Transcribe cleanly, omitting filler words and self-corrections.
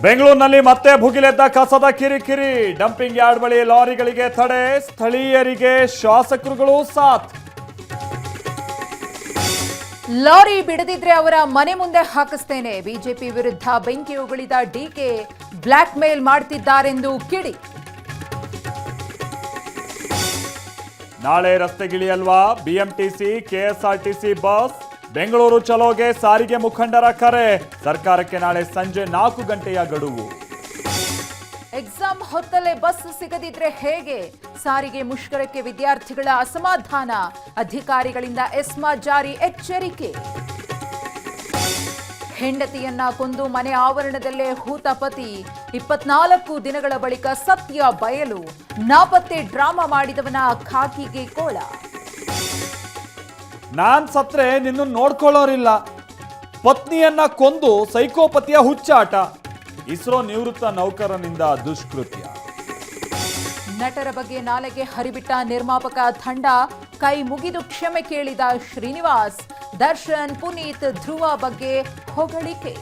ಬೆಂಗಳೂರಿನಲ್ಲಿ ಮತ್ತೆ ಭುಗಿಲೆದ್ದ ಕಸದ ಕಿರಿಕಿರಿ. ಡಂಪಿಂಗ್ ಯಾರ್ಡ್ ಬಳಿ ಲಾರಿಗಳಿಗೆ ತಡೆ, ಸ್ಥಳೀಯರಿಗೆ ಶಾಸಕರುಗಳು ಸಾಥ್. ಲಾರಿ ಬಿಡದಿದ್ರೆ ಅವರ ಮನೆ ಮುಂದೆ ಹಾಕಿಸ್ತೇನೆ. ಬಿಜೆಪಿ ವಿರುದ್ಧ ಬೆಂಕಿ ಉಗುಳಿದ ಡಿಕೆ ಬ್ಲಾಕ್ ಮೇಲ್ ಮಾಡ್ತಿದ್ದಾರೆಂದು ಕಿಡಿ. ನಾಳೆ ರಸ್ತೆಗಿಳಿಯಲ್ವಾ ಬಿಎಂಟಿಸಿ ಕೆಎಸ್ಆರ್ಟಿಸಿ ಬಸ್? ಬೆಂಗಳೂರು ಚಲೋಗೆ ಸಾರಿಗೆ ಮುಖಂಡರ ಕರೆ. ಸರ್ಕಾರಕ್ಕೆ ನಾಳೆ ಸಂಜೆ 4 ಗಂಟೆಯ ಗಡುವು. ಎಕ್ಸಾಮ್ ಹೊತ್ತಲ್ಲೇ ಬಸ್ ಸಿಗದಿದ್ರೆ ಹೇಗೆ? ಸಾರಿಗೆ ಮುಷ್ಕರಕ್ಕೆ ವಿದ್ಯಾರ್ಥಿಗಳ ಅಸಮಾಧಾನ. ಅಧಿಕಾರಿಗಳಿಂದ ಎಸ್ಮಾ ಜಾರಿ ಎಚ್ಚರಿಕೆ. ಹೆಂಡತಿಯನ್ನ ಕೊಂದು ಮನೆ ಆವರಣದಲ್ಲೇ ಹೂತ ಪತಿ. 24 ದಿನಗಳ ಬಳಿಕ ಸತ್ಯ ಬಯಲು. ನಾಪತ್ತೆ ಡ್ರಾಮಾ ಮಾಡಿದವನ ಖಾಕಿಗೆ ಕೋಳ. ನಾನ್ ಸತ್ರೆ ನಿನ್ನ ನೋಡ್ಕೊಳ್ಳೋರಿಲ್ಲ. ಪತ್ನಿಯನ್ನ ಕೊಂದು ಸೈಕೋಪತಿಯ ಹುಚ್ಚಾಟ. ಇಸ್ರೋ ನಿವೃತ್ತ ನೌಕರನಿಂದ ದುಷ್ಕೃತ್ಯ. ನಟರ ಬಗ್ಗೆ ನಾಲೆಗೆ ಹರಿಬಿಟ್ಟ ನಿರ್ಮಾಪಕ ತಂಡ. ಕೈ ಮುಗಿದು ಕ್ಷಮೆ ಕೇಳಿದ ಶ್ರೀನಿವಾಸ್. ದರ್ಶನ್, ಪುನೀತ್, ಧ್ರುವ ಬಗ್ಗೆ ಹೊಗಳಿಕೆ.